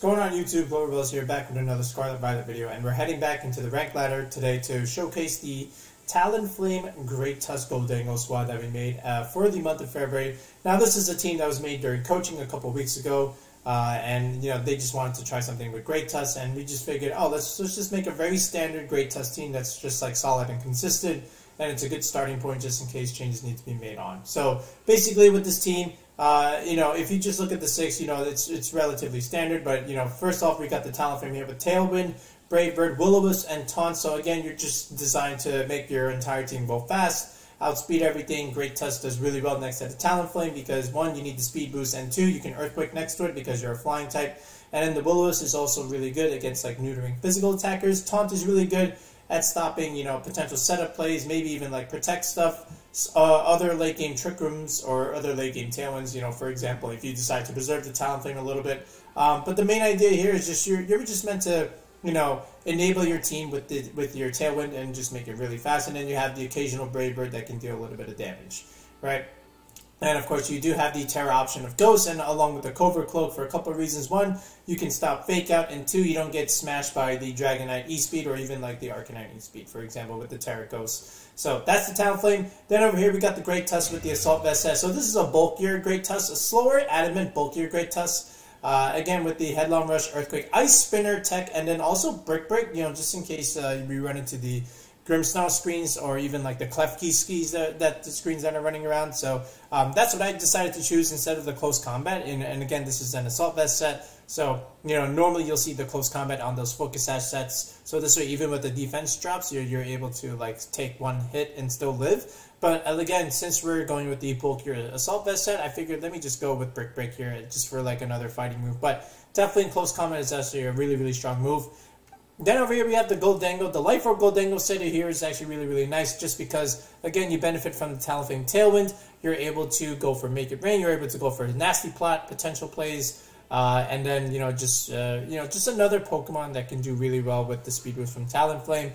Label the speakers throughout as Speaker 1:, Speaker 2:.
Speaker 1: What's going on YouTube? Gloverbills here, back with another Scarlet Violet video, and we're heading back into the rank ladder today to showcase the Talonflame Great Tusk Gholdengo squad that we made for the month of February. Now this is a team that was made during coaching a couple weeks ago, and they just wanted to try something with Great Tusk, and we just figured, oh, let's just make a very standard Great Tusk team that's just like solid and consistent, and it's a good starting point just in case changes need to be made on. So basically with this team, if you just look at the six, it's relatively standard. But, first off, we got the Talonflame here with Tailwind, Brave Bird, Will-O-Wisp, and Taunt. So, again, you're just designed to make your entire team go fast, outspeed everything. Great Tusk does really well next to the Talonflame because, one, you need the speed boost, and two, you can Earthquake next to it because you're a flying type. And then the Will-O-Wisp is also really good against, neutering physical attackers. Taunt is really good at stopping, potential setup plays, maybe even, protect stuff. Other late game Trick Rooms or other late game Tailwinds, for example, if you decide to preserve the Talonflame a little bit. But the main idea here is just you're just meant to, enable your team with your Tailwind and just make it really fast, and then you have the occasional Brave Bird that can deal a little bit of damage, right? And of course, you do have the Terra option of Ghost, and along with the Covert Cloak for a couple of reasons. One, you can stop Fake Out, and two, you don't get smashed by the Dragonite E-Speed or even the Arcanine E-Speed, for example, with the Terra Ghost. So that's the Talonflame. Then over here, we got the Great Tusk with the Assault Vest set. So this is a bulkier Great Tusk, a slower, adamant, bulkier Great Tusk. Again, with the Headlong Rush, Earthquake, Ice Spinner tech, and then also Brick Break, just in case we run into the Grimmsnarl screens or even the Klefki skis that the screens that are running around. So that's what I decided to choose instead of the Close Combat. And again, this is an Assault Vest set. So, normally you'll see the Close Combat on those Focus Sash sets. So this way, even with the defense drops, you're able to take one hit and still live. But again, since we're going with the bulkier Assault Vest set, I figured let me just go with Brick Break here just for another fighting move. But definitely in Close Combat is actually a really, really strong move. Then over here we have the Gholdengo. The Life Orb Gholdengo set here is actually really, really nice just because, again, you benefit from the Talonflame Tailwind. You're able to go for Make It Rain. You're able to go for Nasty Plot, potential plays. And then, just another Pokemon that can do really well with the speed boost from Talonflame.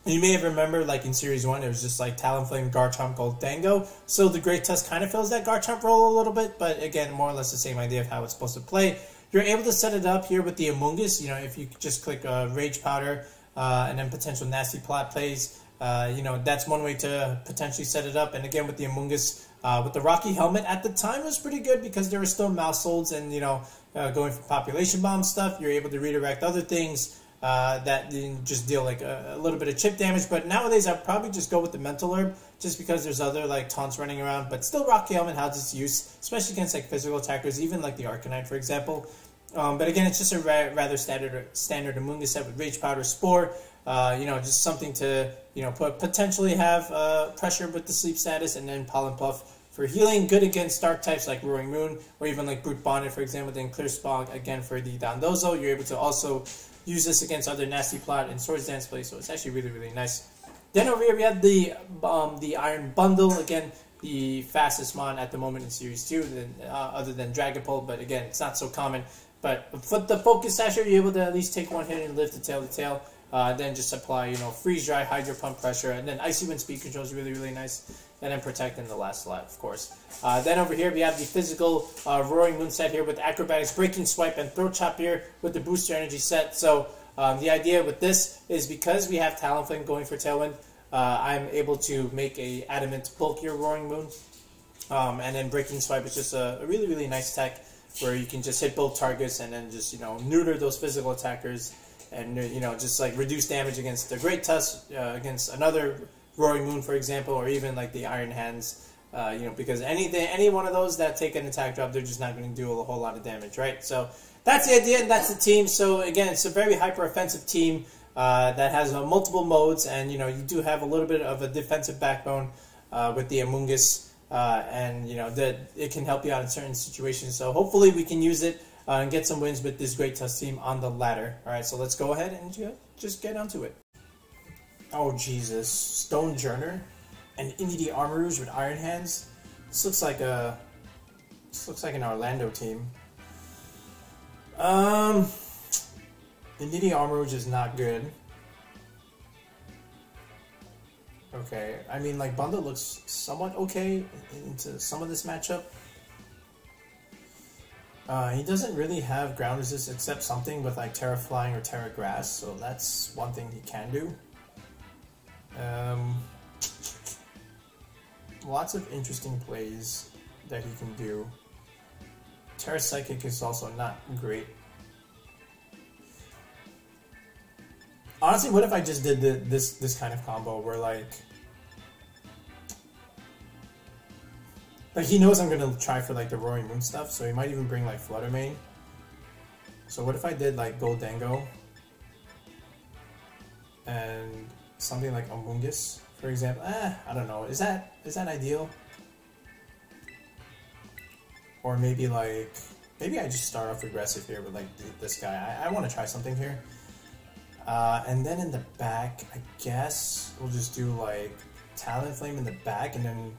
Speaker 1: You may have remembered, in Series 1, it was just Talonflame, Garchomp, Gholdengo. So the Great Tusk kind of fills that Garchomp role a little bit, but again, more or less the same idea of how it's supposed to play. You're able to set it up here with the Amoongus, if you just click Rage Powder and then potential Nasty Plot plays. That's one way to potentially set it up. And again, with the Amoongus, with the Rocky Helmet at the time was pretty good because there were still mouse holds and, going for Population Bomb stuff. You're able to redirect other things that just deal a little bit of chip damage. But nowadays, I'd probably just go with the Mental Herb just because there's other taunts running around. But still, Rocky Helmet has its use, especially against physical attackers, even the Arcanine, for example. But again, it's just a rather standard Amoongus set with Rage Powder, Spore. Just something to potentially have pressure with the sleep status, and then Pollen Puff for healing, good against dark types like Roaring Moon, or even Brute Bonnet, for example. Then Clear Spog again for the Dondozo. You're able to also use this against other Nasty Plot and Swords Dance plays, so it's actually really, really nice. Then over here we have the Iron Bundle, again the fastest mon at the moment in Series 2, other than Dragapult, but again it's not so common. But for the Focus Sash, you're able to at least take one hit and live to tail. Then just apply, Freeze Dry, Hydro Pump Pressure, and then Icy Wind Speed Control is really, really nice. And then Protect in the last slot, of course. Then over here, we have the physical Roaring Moon set here with Acrobatics, Breaking Swipe, and Throat Chop here with the Booster Energy set. So the idea with this is because we have Talonflame going for Tailwind, I'm able to make a adamant, bulkier Roaring Moon. And then Breaking Swipe is just a really, really nice tech where you can just hit both targets and then just, neuter those physical attackers and, just reduce damage against the Great Tusk, against another Roaring Moon, for example, or even the Iron Hands, because any one of those that take an attack drop, they're just not going to do a whole lot of damage, right? So that's the idea and that's the team. So again, it's a very hyper-offensive team that has multiple modes, and, you do have a little bit of a defensive backbone with the Amoongus. And that it can help you out in certain situations. So hopefully we can use it and get some wins with this Great Tusk team on the ladder. All right, so let's go ahead and just get onto it. Oh Jesus, Stonejourner and Indeedee Armarouge with Iron Hands. This looks like an Orlando team. Indeedee Armarouge is not good. Okay, I mean, Bundle looks somewhat okay into some of this matchup. He doesn't really have ground resist except something with like Terra Flying or Terra Grass, so that's one thing he can do. Lots of interesting plays that he can do. Terra Psychic is also not great. Honestly, what if I just did this kind of combo where like he knows I'm gonna try for like the Roaring Moon stuff, so he might even bring like Flutter main. So what if I did like Gholdengo and something like Amoongus, for example? I don't know. Is that ideal? Or maybe I just start off aggressive here with like this guy. I want to try something here. And then in the back, I guess we'll just do like Talonflame in the back, and then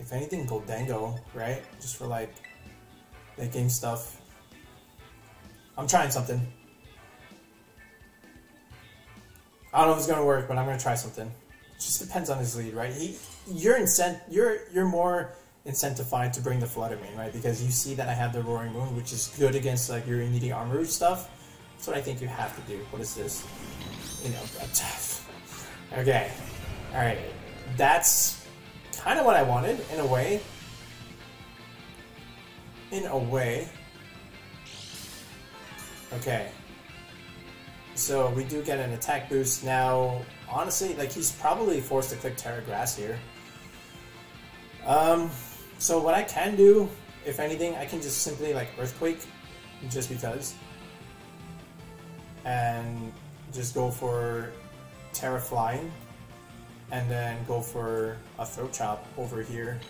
Speaker 1: if anything, Gholdengo, right? Just for like late game stuff. I'm trying something. I don't know if it's gonna work, but I'm gonna try something. It just depends on his lead, right? You're more incentivized to bring the Flutter main, right? Because you see that I have the Roaring Moon, which is good against like your Indeedee Armarouge stuff. That's what I think you have to do. What is this? You know, okay. Alright. That's kind of what I wanted, in a way. In a way. Okay. So we do get an attack boost. Now, honestly, like he's probably forced to click Terra Grass here. So what I can do, if anything, I can just simply like Earthquake, just because. And just go for Terra Flying, and then go for a Throat Chop over here.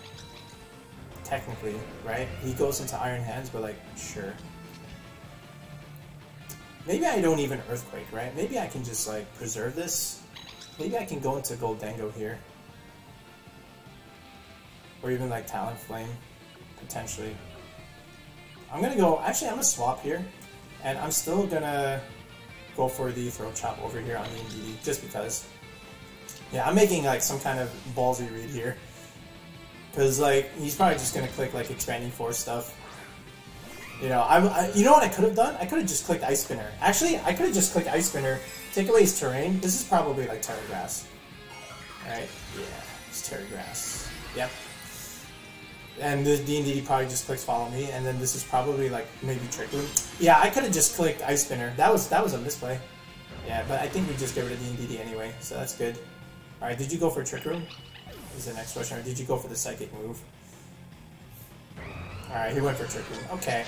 Speaker 1: Technically, right? He goes into Iron Hands, but like, sure. Maybe I don't even Earthquake, right? Maybe I can just like preserve this. Maybe I can go into Gholdengo here. Or even like Talonflame, potentially. I'm gonna go, actually I'm gonna swap here. And I'm still gonna go for the Throat Chop over here on the Indeedee, just because. Yeah, I'm making like some kind of ballsy read here. Because like, he's probably just gonna click like Expanding Force stuff. You know, you know what I could have done? I could have just clicked Ice Spinner. Actually, I could have just clicked Ice Spinner, take away his terrain. This is probably like Terra Grass. Alright, yeah, it's Terra Grass. Yep. And the Indeedee probably just clicks Follow Me, and then this is probably like maybe Trick Room. Yeah, I could have just clicked Ice Spinner. That was a misplay. Yeah, but I think we just get rid of the Indeedee anyway, so that's good. Alright, did you go for Trick Room? Is the next question, or did you go for the Psychic move? Alright, he went for Trick Room. Okay.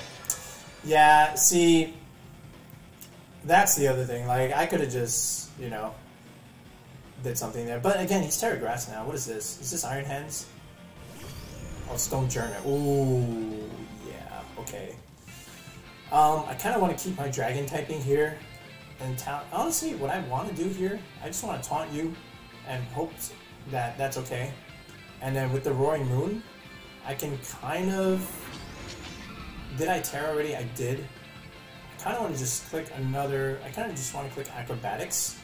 Speaker 1: Yeah, see, that's the other thing. Like, I could have just, you know, did something there. But again, he's Terra Grass now. What is this? Is this Iron Hands? Oh, Stonejourner. Ooh, yeah, okay. I kind of want to keep my Dragon typing here. And honestly, what I want to do here, I just want to taunt you and hope that that's okay. And then with the Roaring Moon, I can kind of... Did I Terra already? I did. I kind of want to just click another... I kind of just want to click Acrobatics.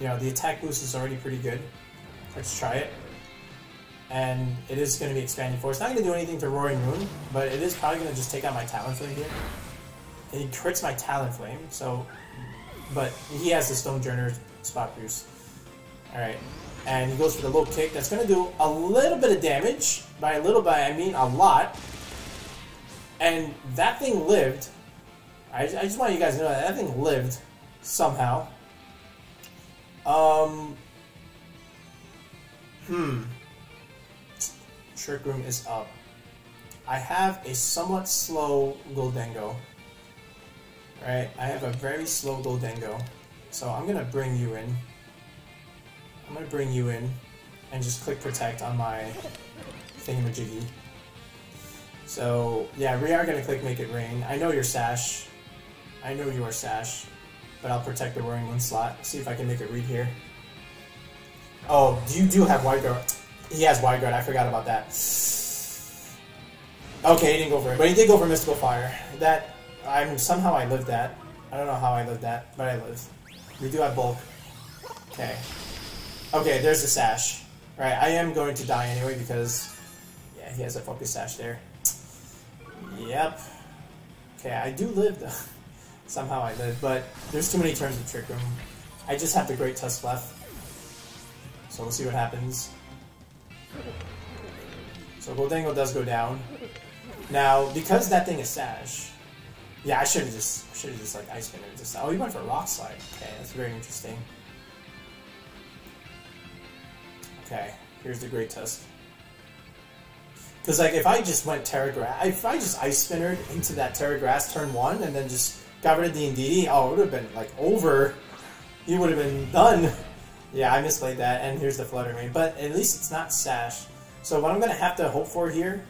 Speaker 1: You know, the attack boost is already pretty good. Let's try it. And it is going to be Expanding Force. Not going to do anything to Roaring Moon, but it is probably going to just take out my Talonflame here. And he crits my Talonflame, so... But he has the Stonejourner spot boost. Alright. And he goes for the low kick. That's going to do a little bit of damage. By a little bit, I mean a lot. And that thing lived. I just want you guys to know that thing lived somehow. Trick Room is up. I have a somewhat slow Gholdengo. Right? I have a very slow Gholdengo. So I'm going to bring you in. I'm going to bring you in and just click Protect on my thingamajiggy. So, yeah, we are going to click Make It Rain. I know you're Sash. I know you are Sash. But I'll protect the Roaring Moon slot. See if I can make it read here. Oh, you do have Wide Guard. He has Wide Guard. I forgot about that. Okay, he didn't go for it. But he did go for Mystical Fire. That, somehow I lived that. I don't know how I lived that, but I lived. We do have Bulk. Okay. Okay, there's the Sash. Right, I am going to die anyway because, yeah, he has a Focus Sash there. Yep. Okay, I do live though. Somehow I live, but there's too many turns of Trick Room. I just have the Great Tusk left. So we'll see what happens. So Gholdengo does go down. Now, because that thing is Sash, yeah, I should have just like Ice Spinner. Oh, he went for Rock Slide. Okay, that's very interesting. Okay, here's the Great Tusk. Because like if I just went Terra Grass, if I just Ice Spinnered into that Terra Grass turn 1 and then just got rid of the Indeedee, oh, it would have been like over. He would have been done. Yeah, I misplayed that, and here's the Flutter Mane. But at least it's not Sash. So what I'm going to have to hope for here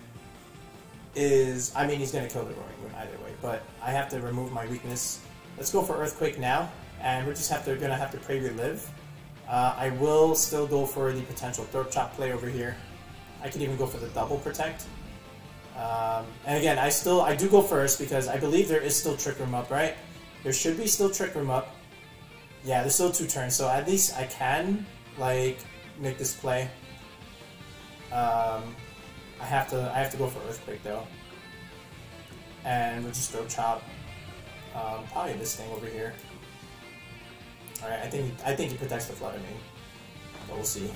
Speaker 1: is, I mean, he's going to kill the Roaring Moon either way, but I have to remove my weakness. Let's go for Earthquake now, and we're just going to have to pray we live. I will still go for the potential Throat Chop play over here. I could even go for the double protect. And again, I do go first because I believe there is still Trick Room up, right? There should be still Trick Room up. Yeah, there's still 2 turns, so at least I can like make this play. I have to go for Earthquake though, and we'll just Throat Chop. Probably this thing over here. All right, I think he protects the Flutter Mane, but we'll see.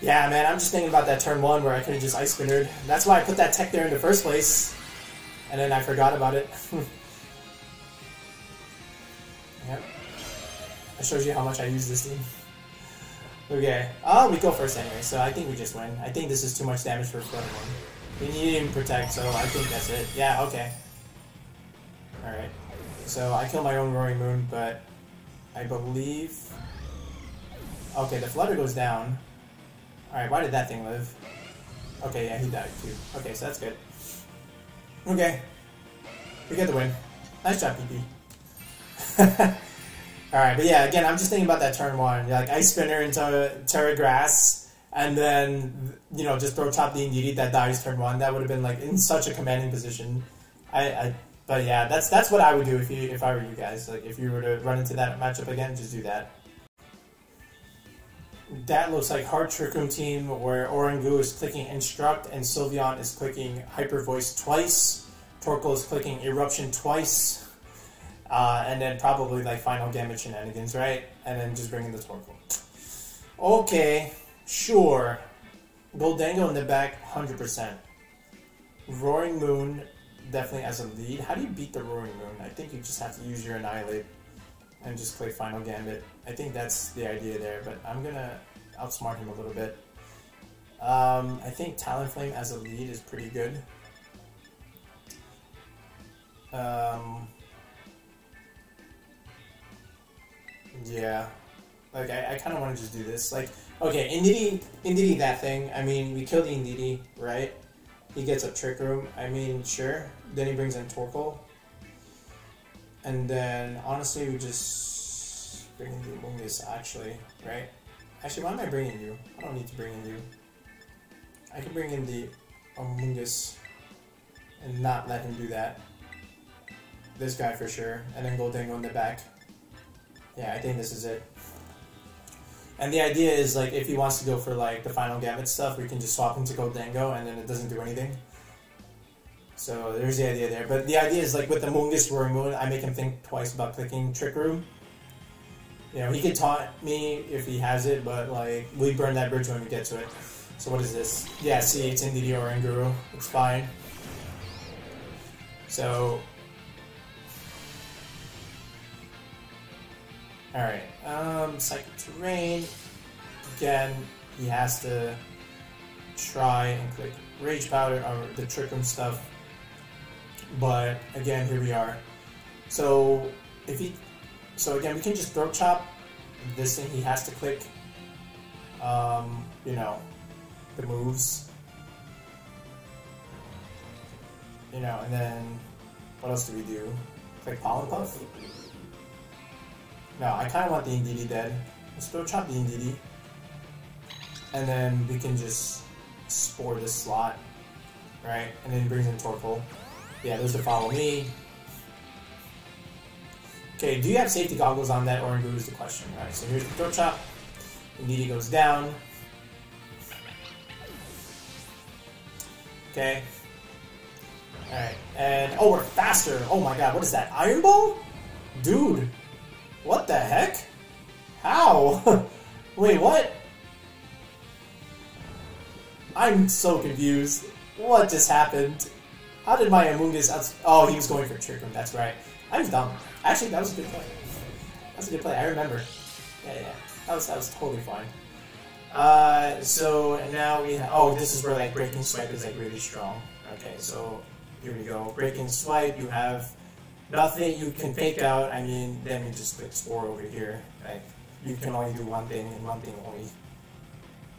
Speaker 1: Yeah, man, I'm just thinking about that turn 1 where I could have just Ice Spinnered. That's why I put that tech there in the first place, and then I forgot about it. Yep. That shows you how much I use this team. Okay. Oh, we go first anyway, so I think we just win. I think this is too much damage for Flutter Mane. We need to even protect, so I think that's it. Yeah, okay. Alright. So I kill my own Roaring Moon, but I believe... Okay, the Flutter goes down. Alright, why did that thing live? Okay, yeah, he died too. Okay, so that's good. Okay. We get the win. Nice job, PP. Alright, but yeah, again, I'm just thinking about that turn 1. Like, Ice Spinner into Terra Grass, and then, you know, just Throat Chop the Indeedee that dies turn 1. That would have been, like, in such a commanding position. But yeah, that's what I would do if I were you guys. Like, if you were to run into that matchup again, just do that. That looks like hard Trick Room team where Oranguru is clicking Instruct and Sylveon is clicking Hyper Voice twice. Torkoal is clicking Eruption twice. And then probably like Final Gambit shenanigans, right? And then just bringing the Torkoal. Okay, sure. Gholdengo in the back, 100%. Roaring Moon, definitely as a lead. How do you beat the Roaring Moon? I think you just have to use your Annihilape and just play Final Gambit. I think that's the idea there, but I'm gonna outsmart him a little bit. I think Talonflame as a lead is pretty good. Yeah, like I kind of want to just do this. Like, okay, Indeedee that thing. I mean, we kill the Indeedee, right? He gets a Trick Room. I mean, sure. Then he brings in Torkoal. And then, honestly, we just bring in the Amoongus, actually, right? Actually, why am I bringing you? I don't need to bring in you. I can bring in the Amoongus and not let him do that. This guy for sure. And then Gholdengo in the back. Yeah, I think this is it. And the idea is, like, if he wants to go for, like, the Final Gambit stuff, we can just swap him to Gholdengo, and then it doesn't do anything. So, there's the idea there. But the idea is, like, with the Amoongus Roaring Moon, I make him think twice about clicking Trick Room. You know, he could taunt me if he has it, but, like, we burn that bridge when we get to it. So, what is this? Yeah, see, it's Indeedee or Oranguru. It's fine. So... Alright, Psychic Terrain. Again, he has to try and click Rage Powder or the Trick Room stuff. But again, here we are. So again, we can just Throat Chop this thing. He has to click, you know, the moves. You know, and then what else do we do? Click Pollen Puff. No, I kind of want the Indeedee dead. Let's Throat Chop the Indeedee. And then we can just Spore this slot. Right? And then he brings in Torkoal. Yeah, there's the Follow Me. Okay, do you have safety goggles on that Oranguru is the question, right? So here's the Throat Chop. Indeedee goes down. Alright, and oh, we're faster! Oh my god, what is that? Iron Ball? Dude, what the heck? How? Wait, what? I'm so confused. What just happened? How did my Amoongus oh, he was going for Trick Room, that's right. I was dumb. Actually, that was a good play. That's a good play, I remember. Yeah. That was totally fine. So now we have, oh, this is where like Breaking Swipe is like really strong. Okay, so here we go. Breaking Swipe, you have nothing you can fake out. I mean, then you just click Spore over here. Like, you can only do one thing and one thing only.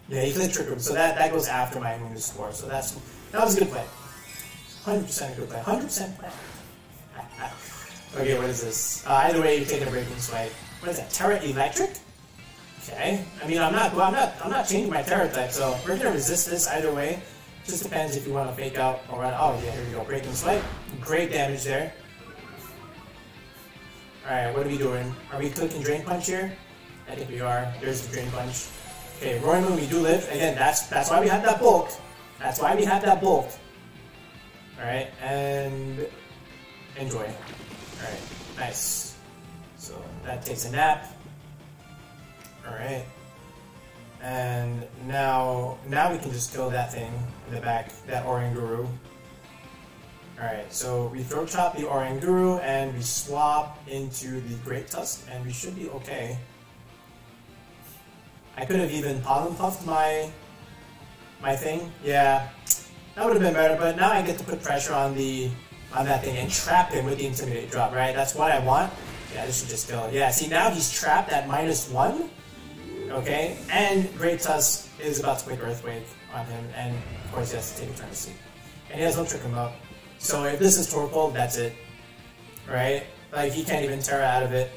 Speaker 1: Yeah, you click Trick Room, so that goes after my Amoongus Spore. So that was a good play. 100% a good play. 100% play. Okay, what is this? Either way, you take a Breaking Swipe. What is that? Terra Electric? Okay. I mean, I'm not changing my Terra type, so we're gonna resist this either way. Just depends if you want to fake out or run. Oh yeah, here we go. Breaking Swipe. Great damage there. Alright, what are we doing? Are we clicking Drain Punch here? I think we are. There's the Drain Punch. Okay, Roaring Moon, we do live. Again, that's why we have that bulk. That's why we have that bulk. Alright, and enjoy. Alright, nice. So that takes a nap. Alright. And now we can just kill that thing in the back, that Oranguru. Alright, so we throw chop the Oranguru and we swap into the Great Tusk and we should be okay. I could have even pollen puffed my thing. Yeah, that would have been better, but now I get to put pressure on that thing and trap him with the Intimidate drop, right? That's what I want. Yeah, this should just kill it. Yeah, see, now he's trapped at -1. Okay, and Great Tusk is about to click Earthquake on him, and of course he has to take a turn to sleep. And he has no Trick Him Up. So if this is Torkoal, that's it. Right? Like, he can't even Terra out of it.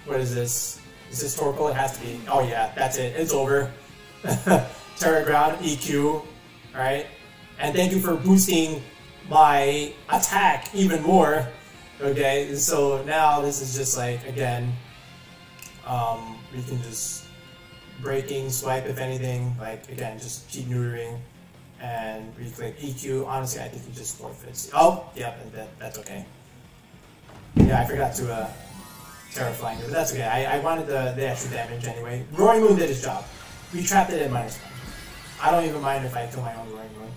Speaker 1: What is this? Is this Torkoal? It has to be. Oh yeah, that's it. It's over. Terra Ground, EQ. Alright? And thank you for boosting my attack even more. Okay, so now this is just like, again, we can just Breaking Swipe if anything, like again, just keep neutering and re-click EQ. Honestly, I think he just forfeits. Oh, yeah, that's okay. Yeah, I forgot to Terraflying it, but that's okay. I wanted the extra damage anyway. Roaring Moon did his job. We trapped it at -1. I don't even mind if I kill my own Roaring Moon.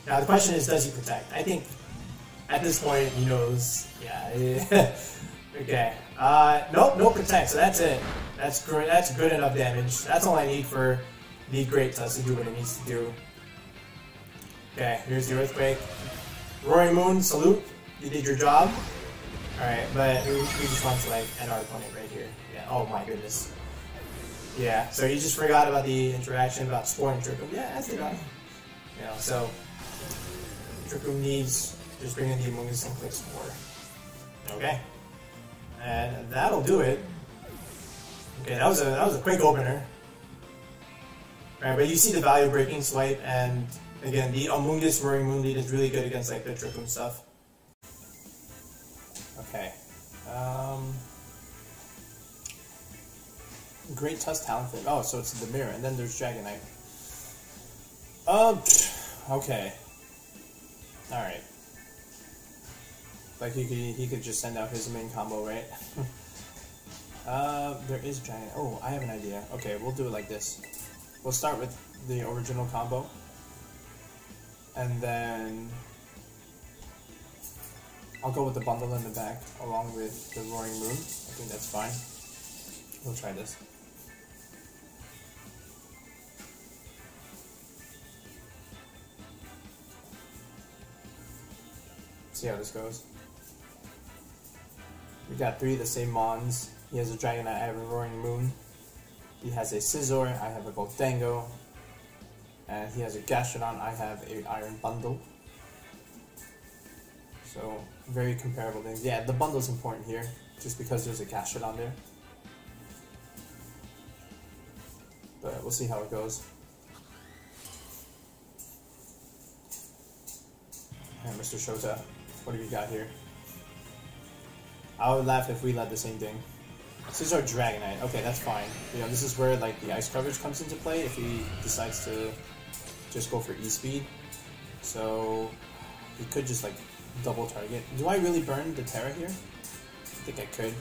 Speaker 1: Now the question is, does he protect? I think at this point he knows. Yeah. Okay. Nope, no protect. So that's it. That's great. That's good enough damage. That's all I need for the Great Tusk to do what it needs to do. Okay, here's the Earthquake. Roaring Moon, salute. You did your job. Alright, but we just want to like end our opponent right here. Yeah. Oh my goodness. Yeah. So you just forgot about the interaction about Spore and Trick Room. Yeah, that's it. You know, so Trick Room needs just bring in the Amoongus and click Spore. Okay. And that'll do it. Okay, that was a quick opener. Right, but you see the value of Breaking Swipe, and again, the Amoongus Roaring Moon lead is really good against like the Trick Room stuff. Okay. Great Tusk Talonflame. Oh, so it's the mirror, and then there's Dragonite. Okay. Alright. Like he could just send out his main combo, right? There is Dragon. Oh, I have an idea. Okay, we'll do it like this. We'll start with the original combo, and then I'll go with the bundle in the back along with the Roaring Moon. I think that's fine. We'll try this. See how this goes. We got 3 of the same Mons. He has a Dragonite, I have a Roaring Moon. He has a Scizor, I have a Gholdengo. And he has a Gastrodonn, I have a Iron Bundle. So, very comparable things. Yeah, the bundle's important here, just because there's a Gastrodonn there. But we'll see how it goes. And Mr. Shota, what do we got here? I would laugh if we led the same thing. Scizor Dragonite. Okay, that's fine. You know, this is where like the ice coverage comes into play if he decides to just go for E-Speed. So he could just like double target. Do I really burn the Terra here? I think I could.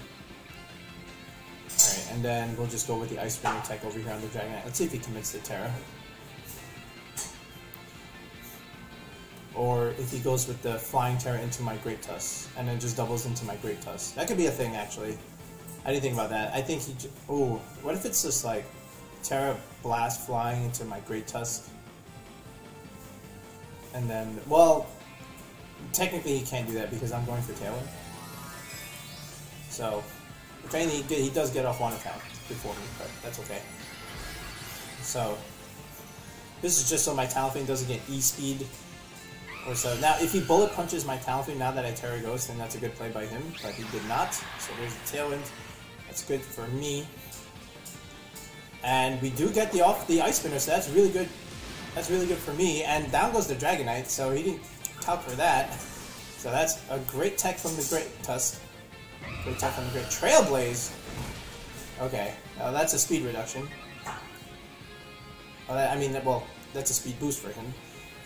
Speaker 1: Alright, and then we'll just go with the Ice Spinner tech over here on the Dragonite. Let's see if he commits the Terra. Or if he goes with the Flying Terra into my Great Tusk, and then just doubles into my Great Tusk. That could be a thing, actually. I didn't think about that. I think he... Oh, what if it's just like Terra Blast flying into my Great Tusk? And then, well, technically he can't do that because I'm going for Tailwind. So, if anything, he does get off one attack before me, but that's okay. So, this is just so my Talonflame doesn't get E-Speed. Or so. Now, if he Bullet Punches my Talonflame now that I Terra Ghost, then that's a good play by him, but he did not. So there's the Tailwind. That's good for me. And we do get the Ice Spinner, so that's really good. That's really good for me. And down goes the Dragonite, so he didn't calc for that. So that's a great tech from the Great Tusk. Great tech from the Great Trailblaze. Okay, now that's a speed reduction. Well, I mean, well, that's a speed boost for him.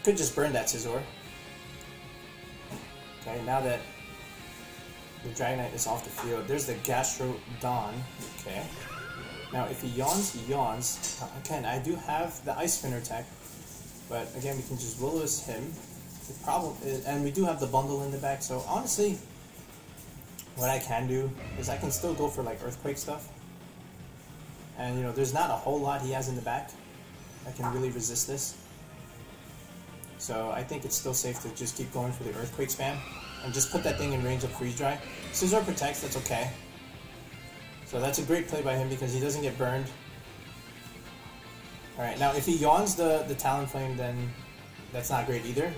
Speaker 1: Could just burn that Scizor. Okay, now that the Dragonite is off the field, there's the Gastrodonn. Okay. Now, if he yawns, he yawns. Again, I do have the Ice Spinner tech, but again, we can just Will-O-Wisp him. The problem is, and we do have the bundle in the back, so honestly, what I can do is I can still go for like Earthquake stuff. And you know, there's not a whole lot he has in the back that can really resist this. So I think it's still safe to just keep going for the Earthquake spam and just put that thing in range of Freeze Dry. Scizor protects, that's okay. So that's a great play by him because he doesn't get burned. Alright, now if he yawns the Talonflame, then that's not great either.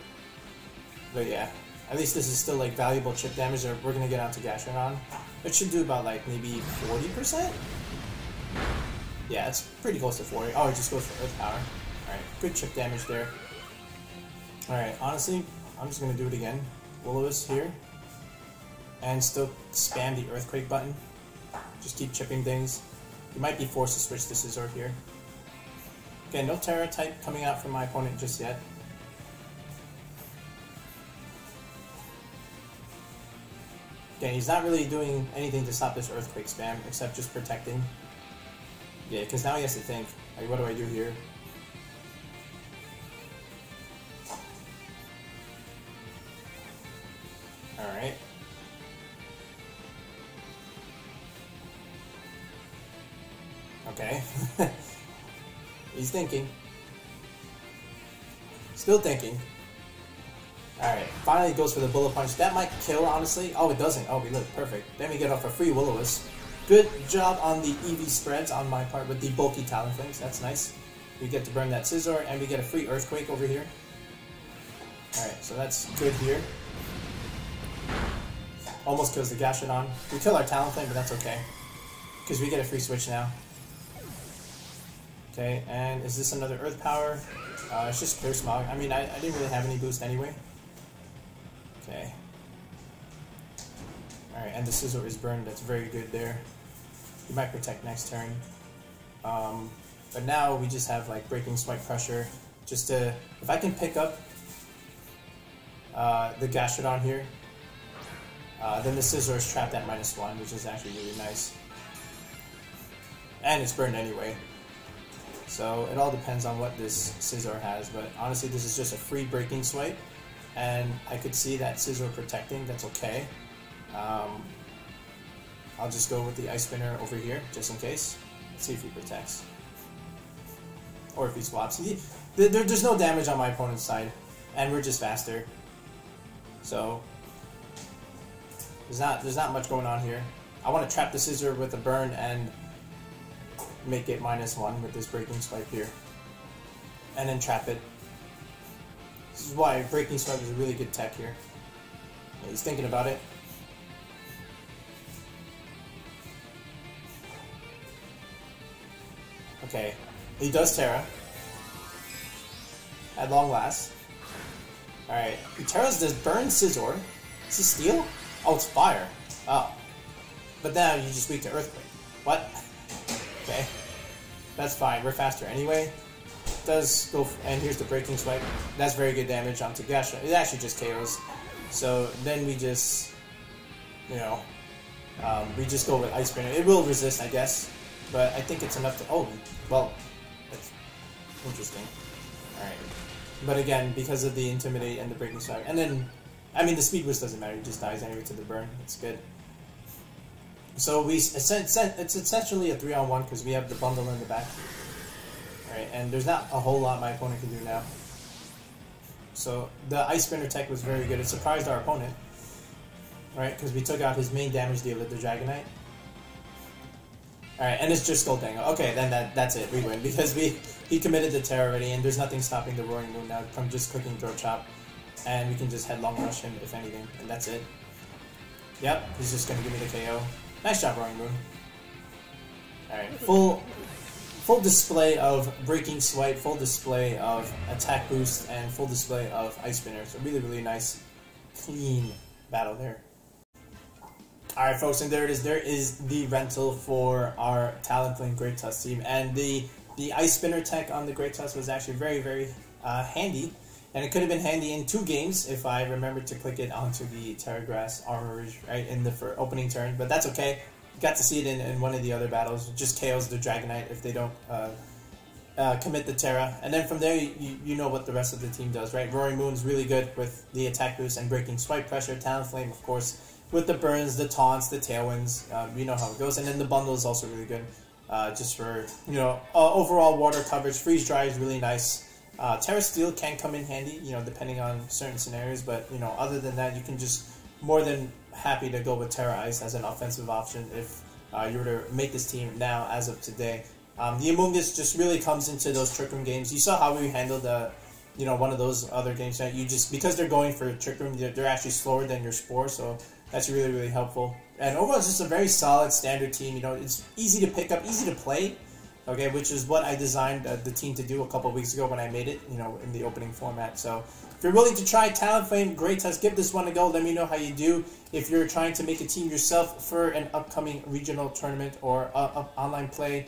Speaker 1: But yeah, at least this is still like valuable chip damage. Or we're going to get onto Gastrodonn. It should do about like maybe 40%? Yeah, it's pretty close to 40. Oh, it just goes for Earth Power. Alright, good chip damage there. Alright, honestly, I'm just going to do it again. Will-O-Wisp here. And still spam the Earthquake button. Just keep chipping things. You might be forced to switch to Scizor here. Okay, no Terra type coming out from my opponent just yet. Okay, he's not really doing anything to stop this Earthquake spam, except just protecting. Yeah, because now he has to think, like, what do I do here? Alright. Okay. He's thinking. Still thinking. Alright, finally goes for the Bullet Punch. That might kill, honestly. Oh, it doesn't. Oh, we look perfect. Then we get off a free Will-O-Wisp. Good job on the EV spreads on my part with the bulky Talonflames. That's nice. We get to burn that Scizor, and we get a free Earthquake over here. Alright, so that's good here. Almost kills the Gastrodonn. We kill our Talonflame, but that's okay. Because we get a free switch now. Okay, and is this another Earth Power? It's just Clear Smog. I mean, I didn't really have any boost anyway. Okay. Alright, and the Scizor is burned. That's very good there. He might protect next turn. But now we just have like Breaking Swipe Pressure. Just to, if I can pick up the Gastrodonn here, then the Scizor is trapped at -1, which is actually really nice. And it's burned anyway. So it all depends on what this Scizor has, but honestly this is just a free Breaking Swipe, and I could see that Scizor protecting, that's okay. I'll just go with the Ice Spinner over here, just in case. Let's see if he protects. Or if he swaps. There's no damage on my opponent's side, and we're just faster. So there's not much going on here. I want to trap the Scizor with a burn and make it -1 with this Breaking Swipe here. And then trap it. This is why Breaking Swipe is a really good tech here. Yeah, he's thinking about it. Okay, he does Terra. At long last. Alright, he Terras this burn Scizor. Is he Steel? Oh, it's Fire. Oh. But now you just weak to Earthquake. What? Okay. That's fine, we're faster anyway. Does go, and here's the Breaking Swipe. That's very good damage onto Gastrodonn. It actually just KOs. So then we just, you know, we just go with Ice Spinner. It will resist, I guess, but I think it's enough to. Oh, well, that's interesting. All right, but again, because of the Intimidate and the Breaking Strike, and then, I mean, the Speed Boost doesn't matter. He just dies anyway to the burn. It's good. So it's essentially a 3-on-1 because we have the bundle in the back. Alright, and there's not a whole lot my opponent can do now. So the Ice Spinner tech was very good. It surprised our opponent. Right, because we took out his main damage dealer, the Dragonite. Alright, and it's just Gholdengo. Okay, then that's it. We win because he committed the Terror already, and there's nothing stopping the Roaring Moon now from just clicking Throat Chop. And we can just Headlong Rush him, if anything, and that's it. Yep, he's just going to give me the KO. Nice job, Roaring Moon. Alright, full display of Breaking Swipe, full display of Attack Boost, and full display of Ice Spinner. So really, really nice, clean battle there. Alright, folks, and there it is. There is the rental for our Talonflame Great Tusk team. And the Ice Spinner tech on the Great Tusk was actually very, very handy. And it could have been handy in 2 games if I remembered to click it onto the Terra Grass Armarouge right in the opening turn, but that's okay. Got to see it in one of the other battles. It just KOs the Dragonite if they don't commit the Terra. And then from there, you know what the rest of the team does, right? Roaring Moon's really good with the attack boost and breaking swipe pressure. Talonflame, of course, with the burns, the taunts, the tailwinds. You know how it goes. And then the bundle is also really good just for, you know, overall water coverage. Freeze Dry is really nice. Terra Steel can come in handy, you know, depending on certain scenarios, but, you know, other than that, you can just more than happy to go with Terra Ice as an offensive option if you were to make this team now as of today. The Amoongus just really comes into those Trick Room games. You saw how we handled you know, one of those other games, right? You just, because they're going for Trick Room, they're actually slower than your Spore, so that's really, really helpful. And overall, it's just a very solid standard team. You know, it's easy to pick up, easy to play. Okay, which is what I designed the team to do a couple of weeks ago when I made it, you know, in the opening format. So if you're willing to try Talonflame Great Tusk, give this one a go. Let me know how you do. If you're trying to make a team yourself for an upcoming regional tournament or online play,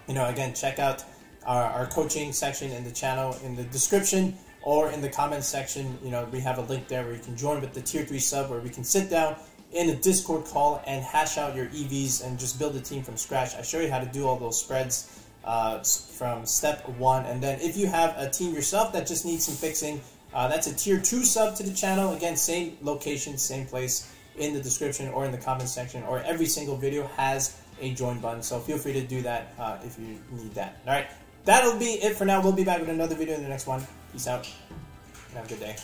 Speaker 1: you know, again, check out our coaching section in the channel in the description or in the comments section. You know, we have a link there where you can join with the tier 3 sub where we can sit down in a Discord call and hash out your EVs and just build a team from scratch. I show you how to do all those spreads from step 1. And then if you have a team yourself that just needs some fixing, that's a tier 2 sub to the channel. Again, same location, same place in the description or in the comments section, or every single video has a join button. So feel free to do that if you need that. All right, that'll be it for now. We'll be back with another video in the next one. Peace out and have a good day.